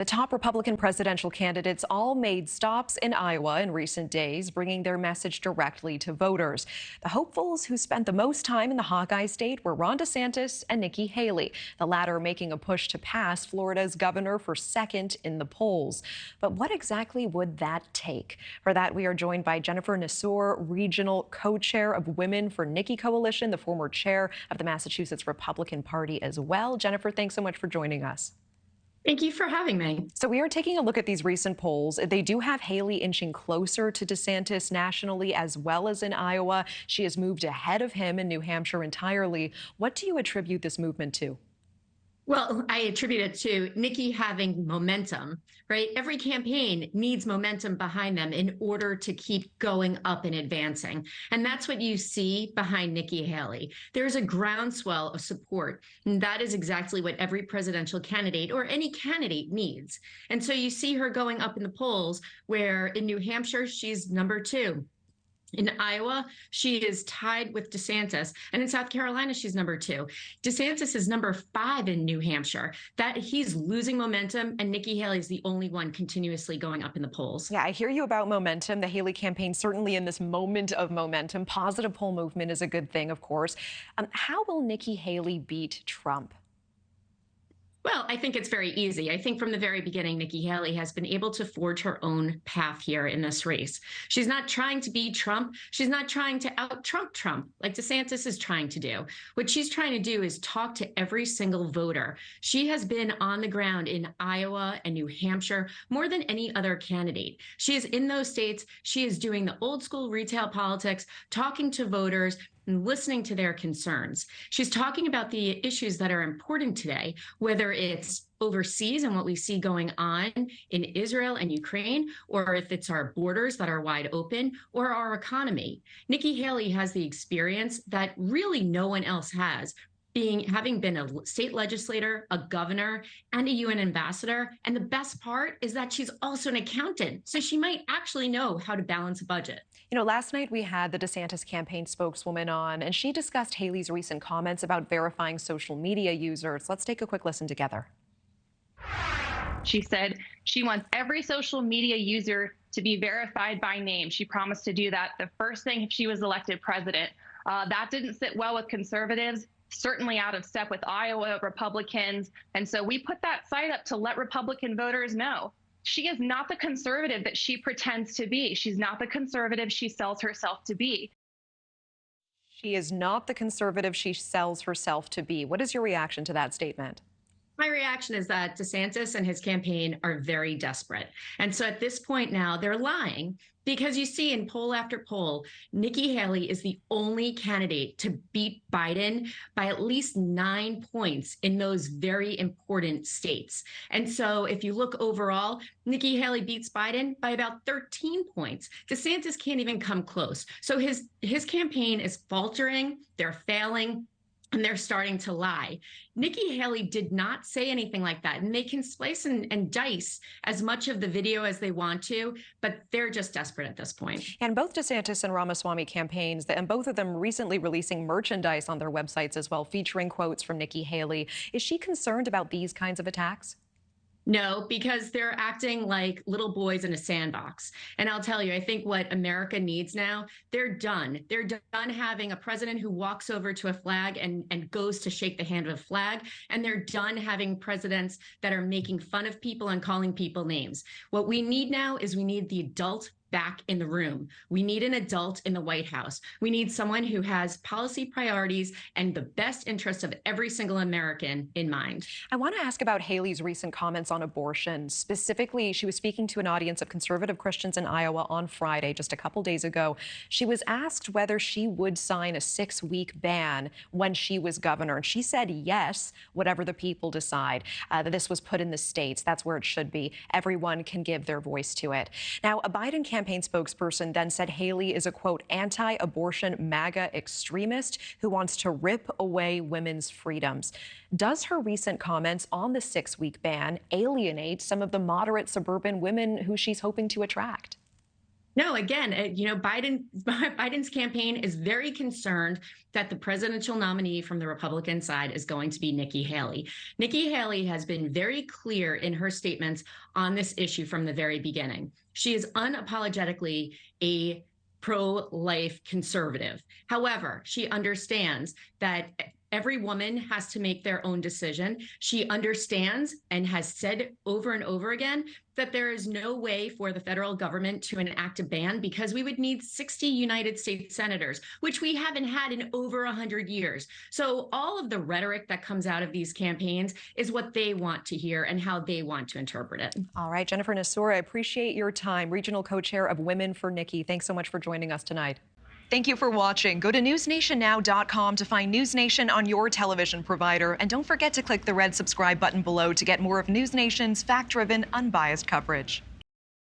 The top Republican presidential candidates all made stops in Iowa in recent days, bringing their message directly to voters. The hopefuls who spent the most time in the Hawkeye state were Ron DeSantis and Nikki Haley, the latter making a push to pass Florida's governor for second in the polls. But what exactly would that take? For that, we are joined by Jennifer Nassour, regional co-chair of Women for Nikki Coalition, the former chair of the Massachusetts Republican Party as well. Jennifer, thanks so much for joining us. Thank you for having me. So we are taking a look at these recent polls. They do have Haley inching closer to DeSantis nationally as well as in Iowa. She has moved ahead of him in New Hampshire entirely. What do you attribute this movement to? Well, I attribute it to Nikki having momentum, right? Every campaign needs momentum behind them in order to keep going up and advancing. And that's what you see behind Nikki Haley. There's a groundswell of support. And that is exactly what every presidential candidate or any candidate needs. And so you see her going up in the polls, where in New Hampshire, she's #2. In Iowa, she is tied with DeSantis. And in South Carolina, she's #2. DeSantis is #5 in New Hampshire. That he's losing momentum, and Nikki Haley is the only one continuously going up in the polls. Yeah, I hear you about momentum. The Haley campaign certainly in this moment of momentum. Positive poll movement is a good thing, of course. How will Nikki Haley beat Trump? Well, I think it's very easy. I think from the very beginning, Nikki Haley has been able to forge her own path here in this race. She's not trying to be Trump. She's not trying to out-Trump Trump like DeSantis is trying to do. What she's trying to do is talk to every single voter. She has been on the ground in Iowa and New Hampshire more than any other candidate. She is in those states. She is doing the old school retail politics, talking to voters, and listening to their concerns. She's talking about the issues that are important today, whether it's overseas and what we see going on in Israel and Ukraine, or if it's our borders that are wide open, or our economy. Nikki Haley has the experience that really no one else has, having been a state legislator, a governor, and a UN ambassador. And the best part is that she's also an accountant, so she might actually know how to balance a budget. You know, last night we had the DeSantis campaign spokeswoman on, and she discussed Haley's recent comments about verifying social media users. Let's take a quick listen together. She said she wants every social media user to be verified by name. She promised to do that the first thing if she was elected president. That didn't sit well with conservatives, certainly out of step with Iowa Republicans. And so we put that site up to let Republican voters know she is not the conservative that she pretends to be. She's not the conservative she sells herself to be. She is not the conservative she sells herself to be. What is your reaction to that statement? My reaction is that DeSantis and his campaign are very desperate. And so at this point now, they're lying, because you see in poll after poll, Nikki Haley is the only candidate to beat Biden by at least 9 points in those very important states. And so if you look overall, Nikki Haley beats Biden by about 13 points. DeSantis can't even come close. So his campaign is faltering, they're failing, and they're starting to lie. Nikki Haley did not say anything like that. And they can splice and dice as much of the video as they want to, but they're just desperate at this point. And both DeSantis and Ramaswamy campaigns, and both of them recently releasing merchandise on their websites as well, featuring quotes from Nikki Haley. Is she concerned about these kinds of attacks? No, because they're acting like little boys in a sandbox. And I'll tell you, I think what America needs now, they're done. They're done having a president who walks over to a flag and goes to shake the hand of a flag. And they're done having presidents that are making fun of people and calling people names. What we need now is we need the adult back in the room. We need an adult in the White House. We need someone who has policy priorities and the best interest of every single American in mind. I want to ask about Haley's recent comments on abortion. Specifically, she was speaking to an audience of conservative Christians in Iowa on Friday, just a couple days ago. She was asked whether she would sign a 6-week ban when she was governor. And she said yes, whatever the people decide. That this was put in the states. That's where it should be. Everyone can give their voice to it. Now, a Biden campaign spokesperson then said Haley is a, quote, anti-abortion MAGA extremist who wants to rip away women's freedoms. Does her recent comments on the 6-week ban alienate some of the moderate suburban women who she's hoping to attract? No, again, Biden's campaign is very concerned that the presidential nominee from the Republican side is going to be Nikki Haley. Nikki Haley has been very clear in her statements on this issue from the very beginning. She is unapologetically a pro-life conservative. However, she understands that every woman has to make their own decision. She understands and has said over and over again that there is no way for the federal government to enact a ban because we would need 60 United States senators, which we haven't had in over 100 years. So all of the rhetoric that comes out of these campaigns is what they want to hear and how they want to interpret it. All right, Jennifer Nassour, I appreciate your time. Regional co-chair of Women for Nikki. Thanks so much for joining us tonight. Thank you for watching. Go to newsnationnow.com to find News Nation on your television provider. And don't forget to click the red subscribe button below to get more of News Nation's fact-driven, unbiased coverage.